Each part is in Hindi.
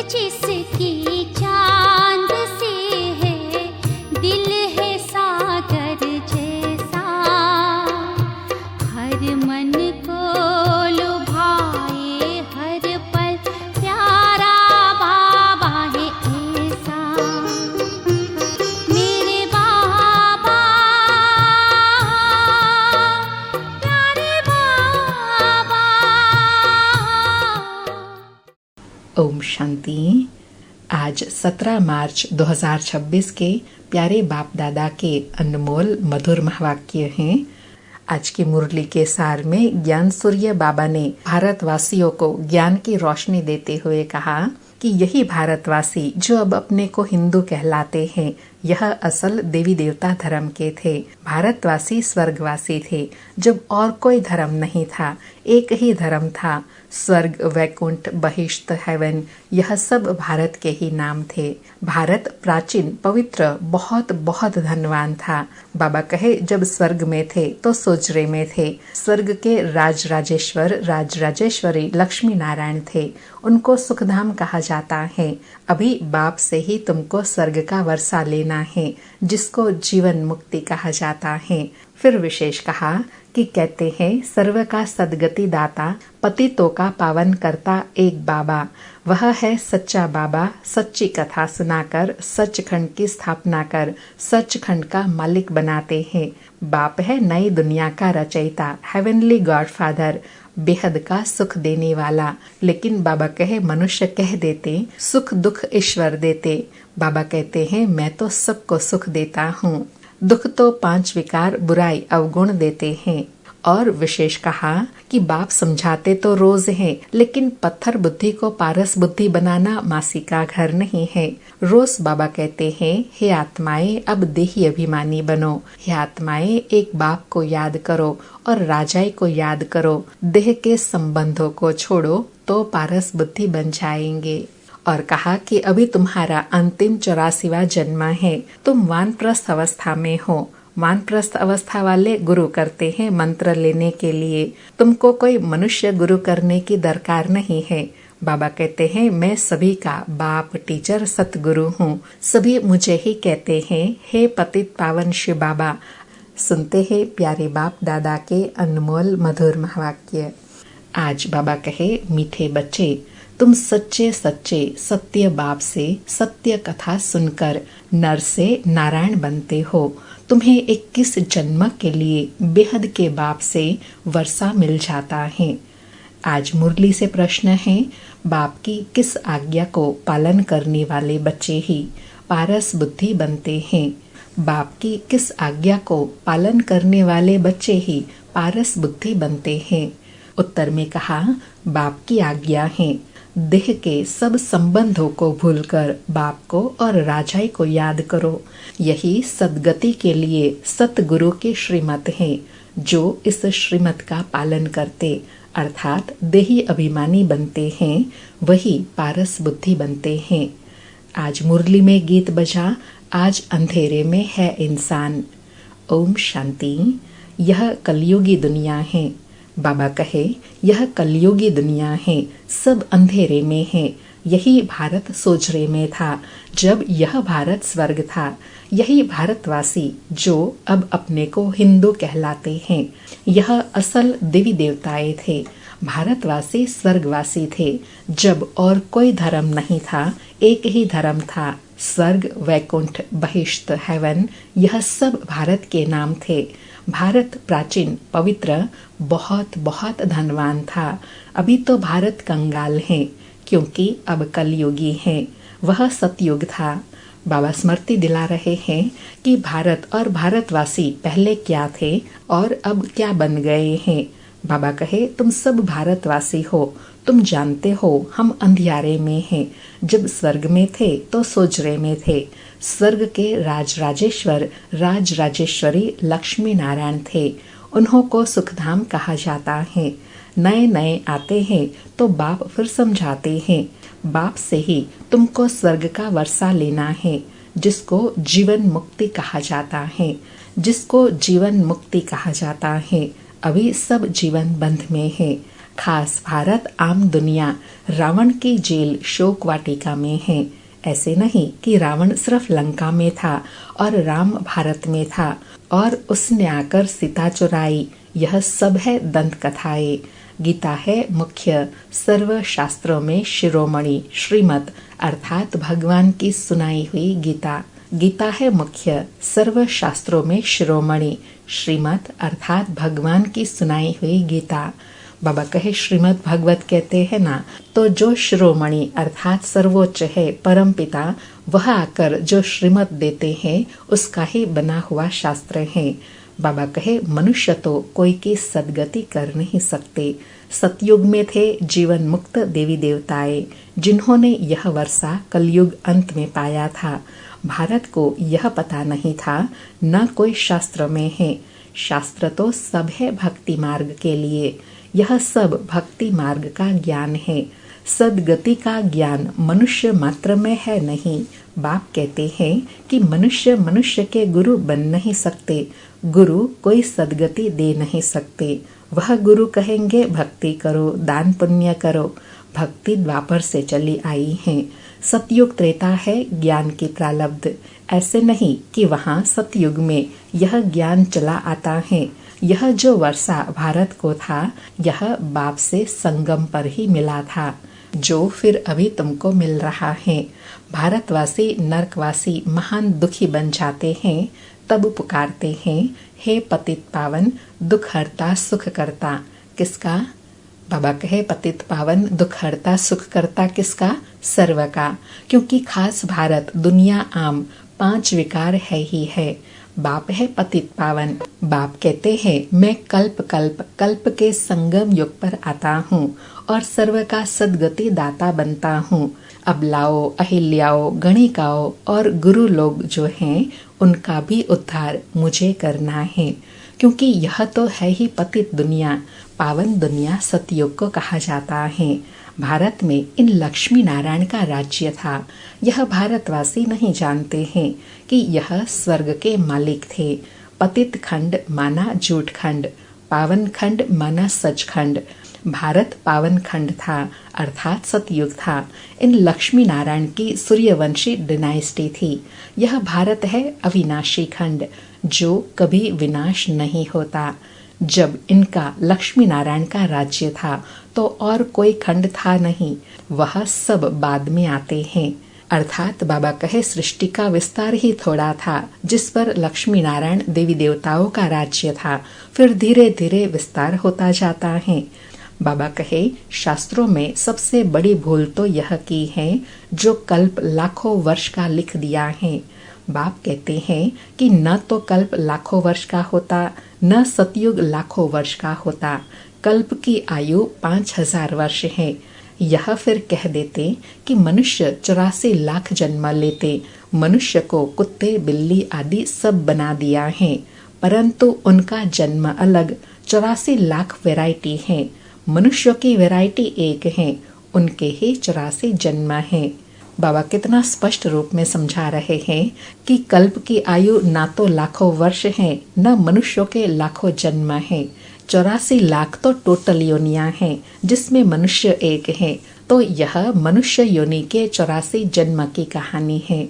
जिसकी चांद से है दिल है सागर जैसा, हर मन को लुभाए हर पल प्यारा बाबा है ऐसा। मेरे बाबा प्यारे बाबा। ओम शांति। आज 17 मार्च 2026 के प्यारे बाप दादा के अनमोल मधुर महावाक्य हैं। आज की मुरली के सार में ज्ञान सूर्य बाबा ने भारतवासियों को ज्ञान की रोशनी देते हुए कहा कि यही भारतवासी जो अब अपने को हिंदू कहलाते हैं, यह असल देवी देवता धर्म के थे। भारतवासी स्वर्गवासी थे, जब और कोई धर्म नहीं था, एक ही धर्म था, स्वर्ग, वैकुंठ, बहिष्ठ, हेवन, यह सब भारत के ही नाम थे। भारत प्राचीन, पवित्र, बहुत बहुत धनवान था। बाबा कहे जब स्वर्ग में थे तो सोजरे में थे। स्वर्ग के राज राजेश्वर, राज राजेश्वरी लक्ष्मी नारायण थे, उनको सुखधाम कहा जाता है। अभी बाप से ही तुमको स्वर्ग का वर्षा लेना है, जिसको जीवन मुक्ति कहा जाता है। फिर विशेष कहा कि कहते हैं सर्व का सदगति दाता, पतितों का पावन करता एक बाबा, वह है सच्चा बाबा। सच्ची कथा सुनाकर सचखंड की स्थापना कर सचखंड का मालिक बनाते हैं। बाप है नई दुनिया का रचयिता, हेवनली गॉडफादर, बेहद का सुख देने वाला। लेकिन बाबा कहे मनुष्य कह देते सुख दुख ईश्वर देते। बाबा कहते हैं मैं तो सबको सुख देता हूँ। दुख तो 5 विकार, बुराई, अवगुण देते हैं। और विशेष कहा कि बाप समझाते तो रोज हैं, लेकिन पत्थर बुद्धि को पारस बुद्धि बनाना मासी का घर नहीं है। रोज बाबा कहते हैं हे आत्माएं अब देही अभिमानी बनो। हे आत्माएं एक बाप को याद करो और राजाई को याद करो। देह के संबंधों को छोड़ो तो पारस बुद्धि बन जाएंगे। और कहा कि अभी तुम्हारा अंतिम 84वां जन्म है। तुम वानप्रस्थ अवस्था में हो। वानप्रस्थ अवस्था वाले गुरु करते हैं मंत्र लेने के लिए। तुमको कोई मनुष्य गुरु करने की दरकार नहीं है। बाबा कहते हैं मैं सभी का बाप, टीचर, सतगुरु हूँ। सभी मुझे ही कहते हैं हे पतित पावन शिव बाबा। सुनते हैं प्यारे बाप दादा के अनमोल मधुर महावाक्य। आज बाबा कहे मीठे बच्चे, तुम सच्चे सच्चे सत्य बाप से सत्य कथा सुनकर नर से नारायण बनते हो। तुम्हें 21 जन्म के लिए बेहद के बाप से वर्षा मिल जाता है। आज मुरली से प्रश्न है, बाप की किस आज्ञा को पालन करने वाले बच्चे ही पारस बुद्धि बनते हैं? बाप की किस आज्ञा को पालन करने वाले बच्चे ही पारस बुद्धि बनते हैं? उत्तर में कहा बाप की आज्ञा है देह के सब संबंधों को भूलकर बाप को और राजाई को याद करो। यही सदगति के लिए सतगुरु के श्रीमत है। जो इस श्रीमत का पालन करते अर्थात देही अभिमानी बनते हैं, वही पारस बुद्धि बनते हैं। आज मुरली में गीत बजा, आज अंधेरे में है इंसान। ओम शांति। यह कलयुगी दुनिया है। बाबा कहे यह कलयुगी दुनिया है, सब अंधेरे में है। यही भारत सोजरे में था जब यह भारत स्वर्ग था। यही भारतवासी जो अब अपने को हिंदू कहलाते हैं, यह असल देवी देवताएं थे। भारतवासी स्वर्गवासी थे जब और कोई धर्म नहीं था, एक ही धर्म था। स्वर्ग, वैकुंठ, बहिष्ठ, हेवन, यह सब भारत के नाम थे। भारत प्राचीन, पवित्र, बहुत बहुत धनवान था। अभी तो भारत कंगाल है, क्योंकि अब कलयुगी है। वह सतयुग था। बाबा स्मृति दिला रहे हैं कि भारत और भारतवासी पहले क्या थे और अब क्या बन गए हैं। बाबा कहे तुम सब भारतवासी हो। तुम जानते हो हम अंधियारे में हैं। जब स्वर्ग में थे तो सोजरे में थे। स्वर्ग के राज राजेश्वर, राज राजेश्वरी लक्ष्मी नारायण थे। उन्हों को सुखधाम कहा जाता है। नए नए आते हैं तो बाप फिर समझाते हैं। बाप से ही तुमको स्वर्ग का वर्षा लेना है, जिसको जीवन मुक्ति कहा जाता है। जिसको जीवन मुक्ति कहा जाता है। अभी सब जीवन बंध में है। खास भारत आम दुनिया रावण की जेल शोक वाटिका में है। ऐसे नहीं कि रावण सिर्फ लंका में था और राम भारत में था और उसने आकर सीता चुराई। यह सब है दंत कथाएं। गीता है मुख्य सर्व शास्त्रों में शिरोमणि, श्रीमत अर्थात भगवान की सुनाई हुई गीता। गीता है मुख्य सर्व शास्त्रों में शिरोमणि, श्रीमत अर्थात भगवान की सुनाई हुई गीता। बाबा कहे श्रीमद् भागवत कहते हैं ना, तो जो शिरोमणि अर्थात सर्वोच्च है परम पिता, वह आकर जो श्रीमद् देते हैं उसका ही बना हुआ शास्त्र है। बाबा कहे मनुष्य तो कोई की सदगति कर नहीं सकते। सतयुग में थे जीवन मुक्त देवी देवताएं, जिन्होंने यह वर्षा कलयुग अंत में पाया था। भारत को यह पता नहीं था, न कोई शास्त्र में है। शास्त्र तो सब है भक्ति मार्ग के लिए। यह सब भक्ति मार्ग का ज्ञान है। सदगति का ज्ञान मनुष्य मात्र में है नहीं। बाप कहते हैं कि मनुष्य मनुष्य के गुरु बन नहीं सकते। गुरु कोई सदगति दे नहीं सकते। वह गुरु कहेंगे भक्ति करो, दान पुण्य करो। भक्ति द्वापर से चली आई है। सतयुग त्रेता है ज्ञान की प्रारब्ध। ऐसे नहीं कि वहाँ सतयुग में यह ज्ञान चला आता है। यह जो वर्षा भारत को था, यह बाप से संगम पर ही मिला था, जो फिर अभी तुमको मिल रहा है। भारतवासी नरकवासी महान दुखी बन जाते हैं, तब पुकारते हैं हे पतित पावन दुख हरता सुख करता। किसका? बाबा कहे पतित पावन दुख हरता सुख करता किसका? सर्व का। क्योंकि खास भारत दुनिया आम 5 विकार है ही है। बाप है पतित पावन। बाप कहते हैं मैं कल्प कल्प कल्प के संगम युग पर आता हूँ और सर्व का सदगति दाता बनता हूँ। अबलाओं, अहिल्याओं, गणिकाओं और गुरु लोग जो हैं, उनका भी उद्धार मुझे करना है। क्योंकि यह तो है ही पतित दुनिया, पावन दुनिया सतयुग को कहा जाता है। भारत में इन लक्ष्मी नारायण का राज्य था। यह भारतवासी नहीं जानते हैं कि यह स्वर्ग के मालिक थे। पतित खंड माना झूठ खंड, पावन खंड माना सच खंड। भारत पावन खंड था अर्थात सतयुग था। इन लक्ष्मी नारायण की सूर्यवंशी डिनाइस्टी थी। यह भारत है अविनाशी खंड, जो कभी विनाश नहीं होता। जब इनका लक्ष्मी नारायण का राज्य था तो और कोई खंड था नहीं, वह सब बाद में आते हैं। अर्थात बाबा कहे सृष्टि का विस्तार ही थोड़ा था, जिस पर लक्ष्मी नारायण देवी देवताओं का राज्य था। फिर धीरे धीरे विस्तार होता जाता है। बाबा कहे शास्त्रों में सबसे बड़ी भूल तो यह की है जो कल्प लाखों वर्ष का लिख दिया है। बाप कहते हैं कि न तो कल्प लाखों वर्ष का होता, न सतयुग लाखों वर्ष का होता। कल्प की आयु 5000 वर्ष है। यह फिर कह देते कि मनुष्य 84 लाख जन्म लेते। मनुष्य को कुत्ते बिल्ली आदि सब बना दिया है, परंतु उनका जन्म अलग। 84 लाख वैरायटी है। मनुष्यों की वैरायटी एक है, उनके ही 84 जन्म है। बाबा कितना स्पष्ट रूप में समझा रहे हैं कि कल्प की आयु ना तो लाखों वर्ष है, न मनुष्यों के लाखों जन्म है। 84 लाख तो टोटल योनियां हैं, जिसमें मनुष्य एक है। तो यह मनुष्य योनि के 84 जन्म की कहानी है।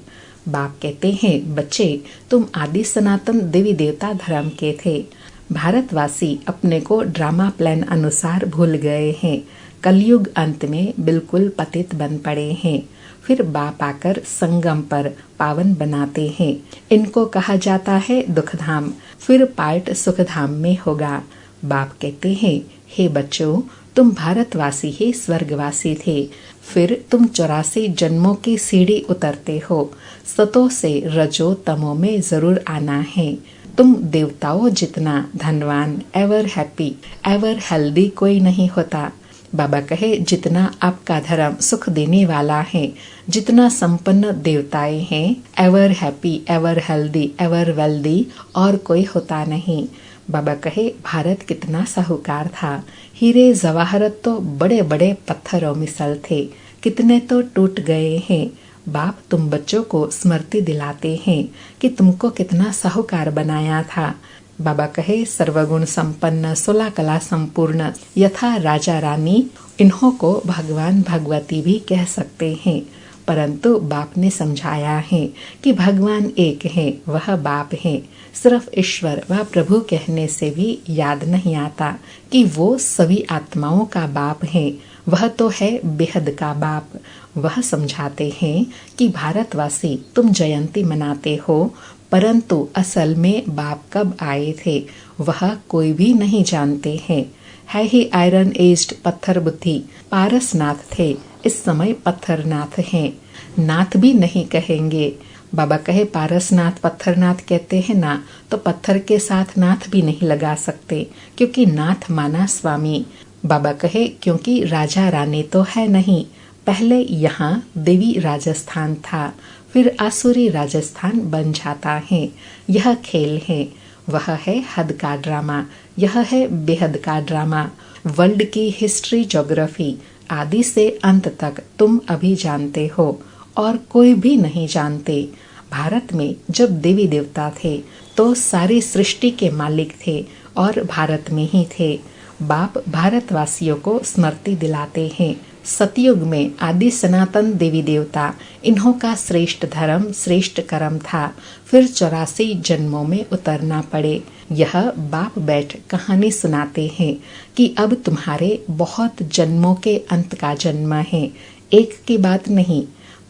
बाप कहते हैं बच्चे, तुम आदि सनातन देवी देवता धर्म के थे। भारतवासी अपने को ड्रामा प्लान अनुसार भूल गए हैं। कलयुग अंत में बिल्कुल पतित बन पड़े हैं। फिर बाप आकर संगम पर पावन बनाते हैं। इनको कहा जाता है दुखधाम। फिर पार्ट सुखधाम में होगा। बाप कहते हैं हे बच्चों, तुम भारतवासी ही स्वर्गवासी थे। फिर तुम 84 जन्मों की सीढ़ी उतरते हो। सतो से रजो तमो में जरूर आना है। तुम देवताओं जितना धनवान, एवर हैप्पी, एवर हेल्दी कोई नहीं होता। बाबा कहे जितना आपका धर्म सुख देने वाला है, जितना संपन्न देवताएं हैं, ever happy, ever healthy, ever wealthy और कोई होता नहीं। बाबा कहे भारत कितना साहूकार था। हीरे जवाहरत तो बड़े बड़े पत्थरों मिसल थे, कितने तो टूट गए हैं। बाप तुम बच्चों को स्मृति दिलाते हैं कि तुमको कितना साहूकार बनाया था। बाबा कहे सर्वगुण संपन्न 16 कला संपूर्ण यथा राजा रानी, इन्हों को भगवान भगवती भी कह सकते हैं। परंतु बाप ने समझाया है कि भगवान एक है, वह बाप है। सिर्फ ईश्वर व प्रभु कहने से भी याद नहीं आता कि वो सभी आत्माओं का बाप है। वह तो है बेहद का बाप। वह समझाते हैं कि भारतवासी तुम जयंती मनाते हो, परंतु असल में बाप कब आए थे वह कोई भी नहीं जानते हैं। है ही आयरन एज्ड पत्थर बुद्धि, पारसनाथ थे, इस समय पत्थरनाथ हैं। नाथ भी नहीं कहेंगे। बाबा कहे पारसनाथ पत्थरनाथ कहते हैं ना, तो पत्थर के साथ नाथ भी नहीं लगा सकते, क्योंकि नाथ माना स्वामी। बाबा कहे क्योंकि राजा रानी तो है नहीं। पहले यहाँ देवी राजस्थान था, फिर आसुरी राजस्थान बन जाता है। यह खेल है। वह है हद का ड्रामा, यह है बेहद का ड्रामा। वर्ल्ड की हिस्ट्री, ज्योग्राफी आदि से अंत तक तुम अभी जानते हो और कोई भी नहीं जानते। भारत में जब देवी देवता थे तो सारी सृष्टि के मालिक थे और भारत में ही थे। बाप भारतवासियों को स्मृति दिलाते हैं। सतयुग में आदि सनातन देवी देवता, इन्हों का श्रेष्ठ धर्म श्रेष्ठ कर्म था। फिर 84 जन्मों में उतरना पड़े। यह बाप बैठ कहानी सुनाते हैं कि अब तुम्हारे बहुत जन्मों के अंत का जन्म है, एक की बात नहीं।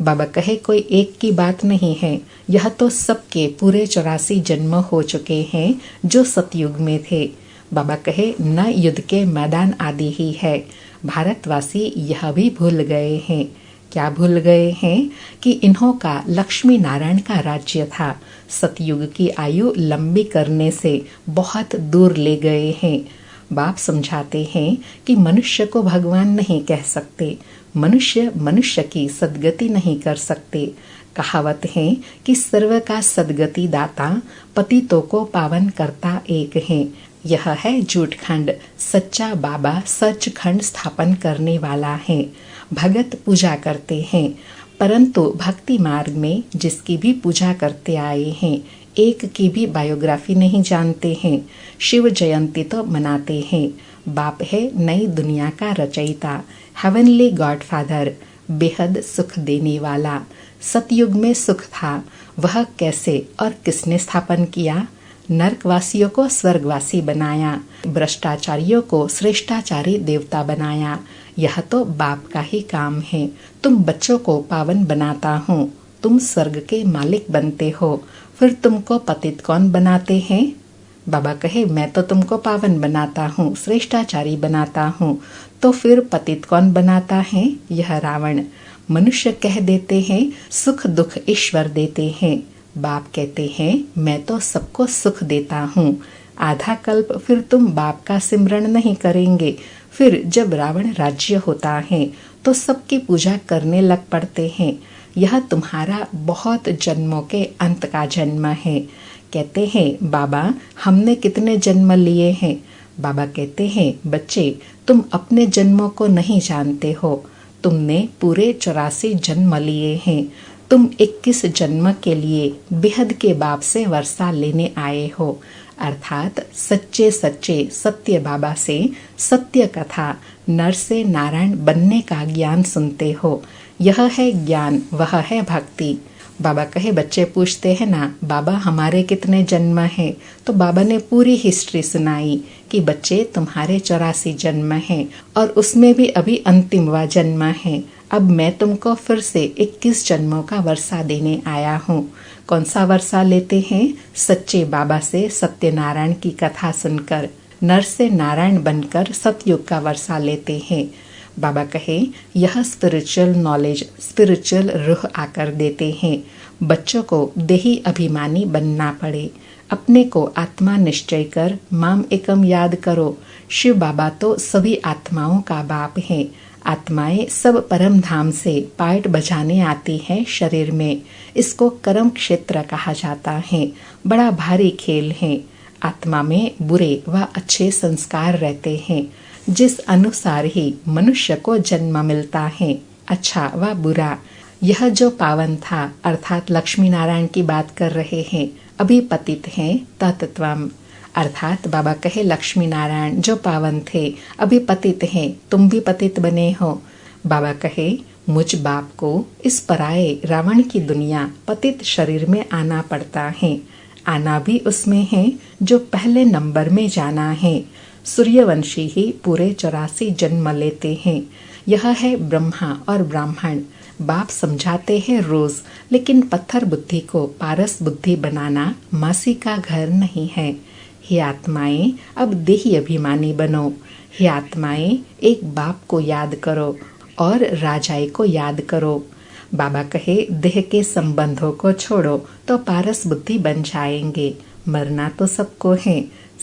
बाबा कहे कोई एक की बात नहीं है, यह तो सबके पूरे 84 जन्म हो चुके हैं जो सतयुग में थे। बाबा कहे न युद्ध के मैदान आदि ही है। भारतवासी यह भी भूल गए हैं। क्या भूल गए हैं कि इन्हों का लक्ष्मी नारायण का राज्य था। सतयुग की आयु लंबी करने से बहुत दूर ले गए हैं। बाप समझाते हैं कि मनुष्य को भगवान नहीं कह सकते, मनुष्य मनुष्य की सद्गति नहीं कर सकते। कहावत है कि सर्व का सद्गति दाता, पतितों को पावन करता एक है। यह है झूठखंड। सच्चा बाबा सचखंड स्थापन करने वाला है। भगत पूजा करते हैं, परंतु भक्ति मार्ग में जिसकी भी पूजा करते आए हैं, एक की भी बायोग्राफी नहीं जानते हैं। शिव जयंती तो मनाते हैं। बाप है नई दुनिया का रचयिता, हेवनली गॉडफादर, बेहद सुख देने वाला। सतयुग में सुख था, वह कैसे और किसने स्थापन किया? नरकवासियों को स्वर्गवासी बनाया, भ्रष्टाचारियों को श्रेष्ठाचारी देवता बनाया। यह तो बाप का ही काम है। तुम बच्चों को पावन बनाता हूँ, तुम स्वर्ग के मालिक बनते हो, फिर तुमको पतित कौन बनाते हैं? बाबा कहे मैं तो तुमको पावन बनाता हूँ, श्रेष्ठाचारी बनाता हूँ, तो फिर पतित कौन बनाता है? यह रावण। मनुष्य कह देते हैं सुख दुख ईश्वर देते हैं। बाप कहते हैं मैं तो सबको सुख देता हूँ। आधा कल्प फिर तुम बाप का सिमरण नहीं करेंगे। फिर जब रावण राज्य होता है तो सबकी पूजा करने लग पड़ते हैं। यह तुम्हारा बहुत जन्मों के अंत का जन्म है। कहते हैं बाबा हमने कितने जन्म लिए हैं? बाबा कहते हैं बच्चे तुम अपने जन्मों को नहीं जानते हो। तुमने पूरे 84 जन्म लिए हैं। तुम 21 जन्म के लिए बेहद के बाप से वर्षा लेने आए हो, अर्थात सच्चे सच्चे सत्य बाबा से सत्य कथा नर से नारायण बनने का ज्ञान सुनते हो। यह है ज्ञान, वह है भक्ति। बाबा कहे बच्चे पूछते हैं ना बाबा हमारे कितने जन्म हैं, तो बाबा ने पूरी हिस्ट्री सुनाई कि बच्चे तुम्हारे 84 जन्म हैं और उसमें भी अभी अंतिमवा जन्म है। अब मैं तुमको फिर से 21 जन्मों का वर्षा देने आया हूँ। कौन सा वर्षा लेते हैं? सच्चे बाबा से सत्यनारायण की कथा सुनकर नर से नारायण बनकर सतयुग का वर्षा लेते हैं। बाबा कहे यह स्पिरिचुअल नॉलेज स्पिरिचुअल रूह आकर देते हैं। बच्चों को देही अभिमानी बनना पड़े। अपने को आत्मा निश्चय कर माम एकम याद करो। शिव बाबा तो सभी आत्माओं का बाप है। आत्माएं सब परम धाम से पार्ट बजाने आती हैं शरीर में। इसको कर्म क्षेत्र कहा जाता है। बड़ा भारी खेल है। आत्मा में बुरे व अच्छे संस्कार रहते हैं, जिस अनुसार ही मनुष्य को जन्म मिलता है, अच्छा व बुरा। यह जो पावन था अर्थात लक्ष्मी नारायण की बात कर रहे हैं, अभी पतित हैं तत्त्वम। अर्थात बाबा कहे लक्ष्मी नारायण जो पावन थे अभी पतित हैं, तुम भी पतित बने हो। बाबा कहे मुझ बाप को इस पराये रावण की दुनिया पतित शरीर में आना पड़ता है। आना भी उसमें है जो पहले नंबर में जाना है। सूर्यवंशी ही पूरे 84 जन्म लेते हैं। यह है ब्रह्मा और ब्राह्मण। बाप समझाते हैं रोज, लेकिन पत्थर बुद्धि को पारस बुद्धि बनाना मासी का घर नहीं है। हे आत्माएं, अब देही अभिमानी बनो। हे आत्माएं, एक बाप को याद करो और राजाई को याद करो। बाबा कहे देह के संबंधों को छोड़ो तो पारस बुद्धि बन जाएंगे। मरना तो सबको है,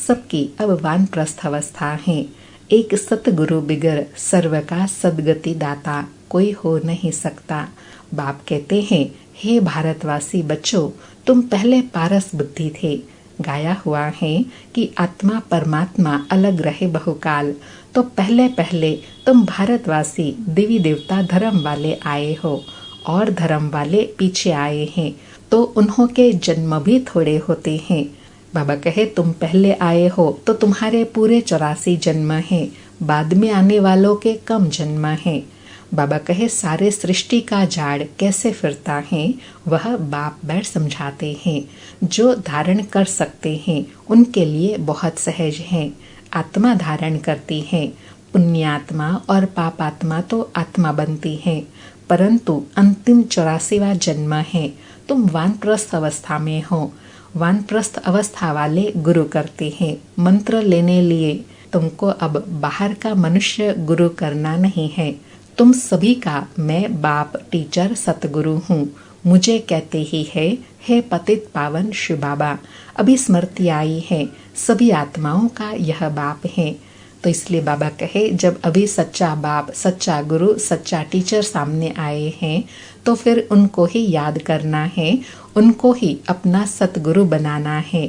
सबकी अब वानप्रस्थ अवस्था है। एक सतगुरु बिगर सर्व का सदगति दाता कोई हो नहीं सकता। बाप कहते हैं हे भारतवासी बच्चों, तुम पहले पारस बुद्धि थे। गाया हुआ है कि आत्मा परमात्मा अलग रहे बहुकाल। तो पहले पहले तुम भारतवासी देवी देवता धर्म वाले आए हो और धर्म वाले पीछे आए हैं, तो उन्हों के जन्म भी थोड़े होते हैं। बाबा कहे तुम पहले आए हो तो तुम्हारे पूरे 84 जन्म हैं, बाद में आने वालों के कम जन्म हैं। बाबा कहे सारे सृष्टि का जाड़ कैसे फिरता है वह बाप बैठ समझाते हैं। जो धारण कर सकते हैं उनके लिए बहुत सहज है। आत्मा धारण करती है। पुण्यात्मा और पापात्मा तो आत्मा बनती है, परंतु अंतिम 84वां जन्म है। तुम वानप्रस्थ अवस्था में हो। वानप्रस्थ अवस्था वाले गुरु करते हैं। मंत्र लेने लिए तुमको अब बाहर का मनुष्य गुरु करना नहीं है। तुम सभी का मैं बाप टीचर सतगुरु हूँ। मुझे कहते ही है हे पतित पावन शिव बाबा। अभी स्मृति आई है, सभी आत्माओं का यह बाप है। तो इसलिए बाबा कहे जब अभी सच्चा बाप, सच्चा गुरु, सच्चा टीचर सामने आए हैं तो फिर उनको ही याद करना है, उनको ही अपना सतगुरु बनाना है।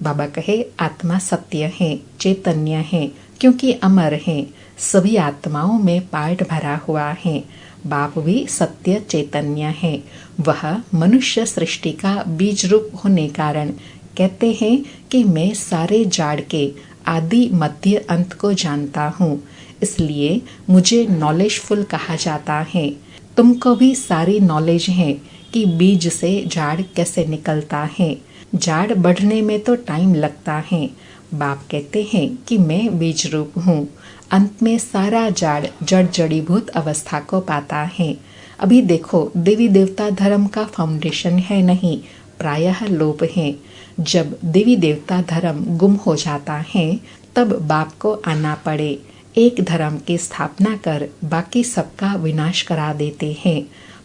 बाबा कहे आत्मा सत्य है, चैतन्य है, क्योंकि अमर है। सभी आत्माओं में पार्ट भरा हुआ है। बाप भी सत्य चैतन्य है। वह मनुष्य सृष्टि का बीज रूप होने कारण कहते हैं कि मैं सारे जाड़ के आदि मध्य अंत को जानता हूँ, इसलिए मुझे नॉलेजफुल कहा जाता है। तुमको भी सारी नॉलेज है कि बीज से झाड़ कैसे निकलता है। झाड़ बढ़ने में तो टाइम लगता है। बाप कहते हैं कि मैं बीज रूप हूँ। अंत में सारा झाड़ जड़ जड़ीभूत अवस्था को पाता है। अभी देखो देवी देवता धर्म का फाउंडेशन है नहीं, प्रायः लोप है। जब देवी देवता धर्म गुम हो जाता है तब बाप को आना पड़े। एक धर्म की स्थापना कर बाकी सबका विनाश करा देते हैं।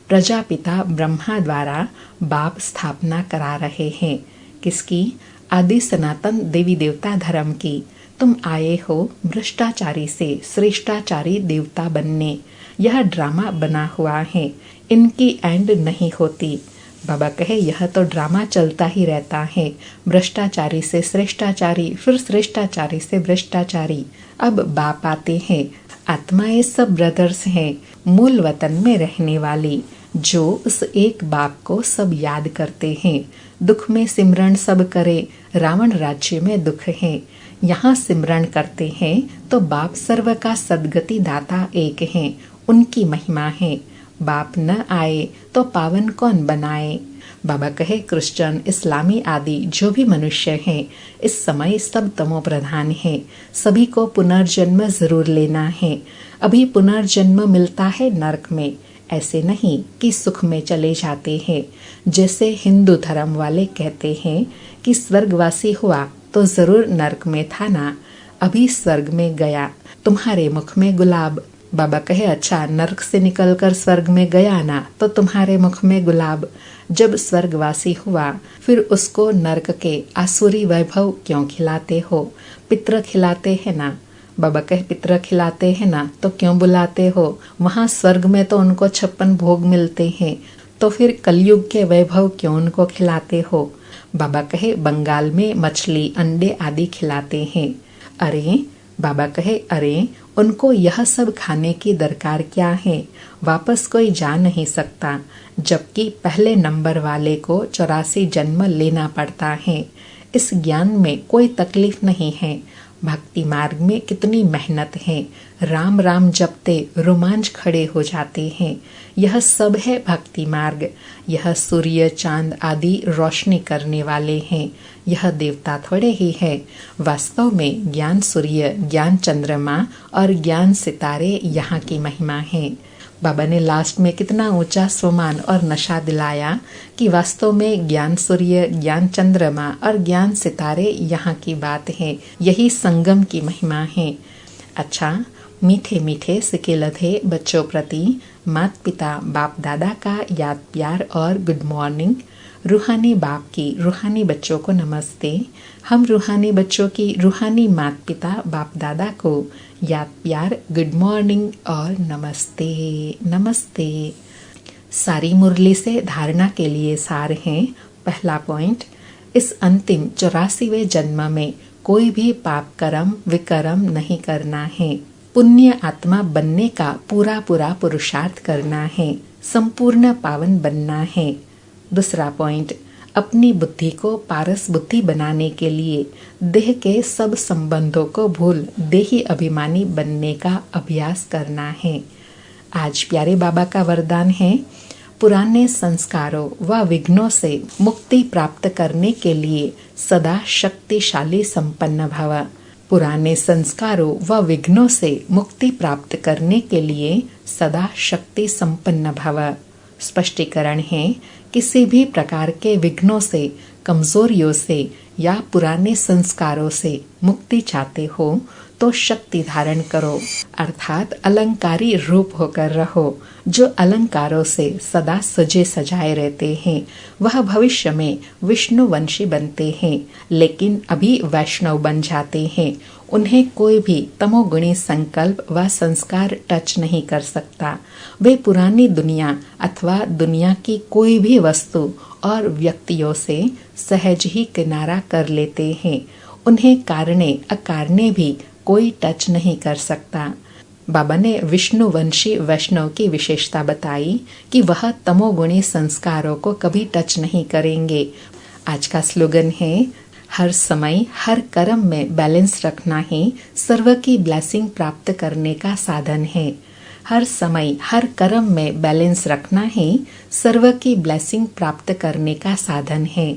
प्रजापिता ब्रह्मा द्वारा बाप स्थापना करा रहे हैं। किसकी? आदि सनातन देवी देवता धर्म की। तुम आए हो भ्रष्टाचारी से श्रेष्ठाचारी देवता बनने। यह ड्रामा बना हुआ है, इनकी एंड नहीं होती। बाबा कहे यह तो ड्रामा चलता ही रहता है। भ्रष्टाचारी से श्रेष्ठाचारी, फिर श्रेष्ठाचारी से भ्रष्टाचारी। अब बाप आते हैं। आत्माएं सब ब्रदर्स हैं, मूल वतन में रहने वाली, जो उस एक बाप को सब याद करते हैं। दुख में सिमरण सब करे, रावण राज्य में दुख है। यहाँ सिमरण करते हैं तो बाप सर्व का सदगति दाता एक हैं, उनकी महिमा है। बाप न आए तो पावन कौन बनाए। बाबा कहे क्रिश्चियन, इस्लामी आदि जो भी मनुष्य हैं इस समय सब तमो प्रधान है। सभी को पुनर्जन्म जरूर लेना है। अभी पुनर्जन्म मिलता है नरक में, ऐसे नहीं कि सुख में चले जाते हैं। जैसे हिंदू धर्म वाले कहते हैं कि स्वर्गवासी हुआ तो जरूर नरक में था ना, अभी स्वर्ग में गया, तुम्हारे मुख में गुलाब। बाबा कहे अच्छा, नरक से निकलकर स्वर्ग में गया ना तो तुम्हारे मुख में गुलाब। जब स्वर्गवासी हुआ फिर उसको नरक के आसुरी वैभव क्यों खिलाते हो? पितृ खिलाते हैं ना। बाबा कहे पितृ खिलाते हैं ना तो क्यों बुलाते हो? वहाँ स्वर्ग में तो उनको 56 भोग मिलते हैं, तो फिर कलयुग के वैभव क्यों उनको खिलाते हो? बाबा कहे बंगाल में मछली अंडे आदि खिलाते हैं। अरे बाबा कहे अरे उनको यह सब खाने की दरकार क्या है? वापस कोई जा नहीं सकता, जबकि पहले नंबर वाले को 84 जन्म लेना पड़ता है। इस ज्ञान में कोई तकलीफ नहीं है। भक्ति मार्ग में कितनी मेहनत है। राम राम जपते रोमांच खड़े हो जाते हैं। यह सब है भक्ति मार्ग। यह सूर्य चांद आदि रोशनी करने वाले हैं। यह देवता थोड़े ही है। वास्तव में ज्ञान सूर्य, ज्ञान चंद्रमा और ज्ञान सितारे यहाँ की महिमा है। बाबा ने लास्ट में कितना ऊंचा स्वमान और नशा दिलाया कि वास्तव में ज्ञान सूर्य, ज्ञान चंद्रमा और ज्ञान सितारे यहाँ की बात है। यही संगम की महिमा है। अच्छा, मीठे मीठे सिके लधे बच्चों प्रति माता पिता बाप दादा का याद प्यार और गुड मॉर्निंग। रूहानी बाप की रूहानी बच्चों को नमस्ते। हम रूहानी बच्चों की रूहानी माता पिता बाप दादा को याद प्यार, गुड मॉर्निंग और नमस्ते नमस्ते। सारी मुरली से धारणा के लिए सार हैं। पहला पॉइंट, इस अंतिम 84वें जन्म में कोई भी पाप कर्म विकर्म नहीं करना है। पुण्य आत्मा बनने का पूरा पूरा पुरुषार्थ करना है। संपूर्ण पावन बनना है। दूसरा पॉइंट, अपनी बुद्धि को पारस बुद्धि बनाने के लिए देह के सब संबंधों को भूल देही अभिमानी बनने का अभ्यास करना है। आज प्यारे बाबा का वरदान है, पुराने संस्कारों व विघ्नों से मुक्ति प्राप्त करने के लिए सदा शक्तिशाली संपन्न भव। पुराने संस्कारों व विघ्नों से मुक्ति प्राप्त करने के लिए सदा शक्ति संपन्न भव। स्पष्टीकरण है, किसी भी प्रकार के विघ्नों से, कमजोरियों से या पुराने संस्कारों से मुक्ति चाहते हो तो शक्ति धारण करो, अर्थात अलंकारी रूप होकर रहो। जो अलंकारों से सदा सजे सजाए रहते हैं वह भविष्य में विष्णुवंशी बनते हैं, लेकिन अभी वैष्णव बन जाते हैं। उन्हें कोई भी तमोगुणी संकल्प व संस्कार टच नहीं कर सकता। वे पुरानी दुनिया अथवा दुनिया की कोई भी वस्तु और व्यक्तियों से सहज ही किनारा कर लेते हैं। उन्हें कारणे अकारणे भी कोई टच नहीं कर सकता। बाबा ने विष्णुवंशी वैष्णव की विशेषता बताई कि वह तमोगुणी संस्कारों को कभी टच नहीं करेंगे। आज का स्लोगन है, हर समय हर कर्म में बैलेंस रखना ही सर्व की ब्लेसिंग प्राप्त करने का साधन है। हर समय हर कर्म में बैलेंस रखना ही सर्व की ब्लेसिंग प्राप्त करने का साधन है।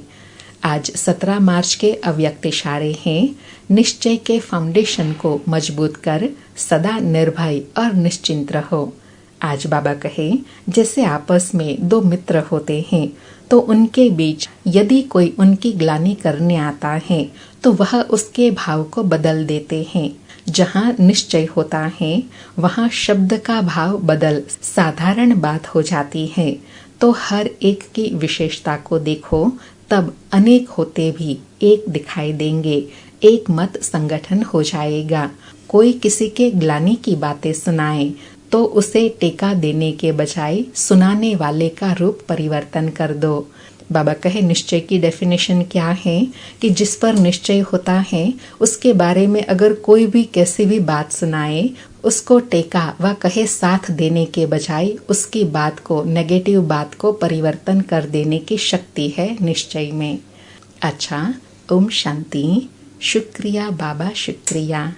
आज 17 मार्च के अव्यक्त इशारे हैं, निश्चय के फाउंडेशन को मजबूत कर सदा निर्भय और निश्चिंत रहो। आज बाबा कहे, जैसे आपस में दो मित्र होते हैं तो उनके बीच यदि कोई उनकी ग्लानि करने आता है तो वह उसके भाव को बदल देते हैं। जहाँ निश्चय होता है वहाँ शब्द का भाव बदल साधारण बात हो जाती है। तो हर एक की विशेषता को देखो, तब अनेक होते भी एक दिखाई देंगे। एक मत संगठन हो जाएगा। कोई किसी के ग्लानि की बातें सुनाए तो उसे टेका देने के बजाय सुनाने वाले का रूप परिवर्तन कर दो। बाबा कहे, निश्चय की डेफिनेशन क्या है कि जिस पर निश्चय होता है उसके बारे में अगर कोई भी कैसी भी बात सुनाए, उसको टेका व कहे साथ देने के बजाय उसकी बात को, नेगेटिव बात को परिवर्तन कर देने की शक्ति है निश्चय में। अच्छा, ओम शांति। शुक्रिया बाबा, शुक्रिया।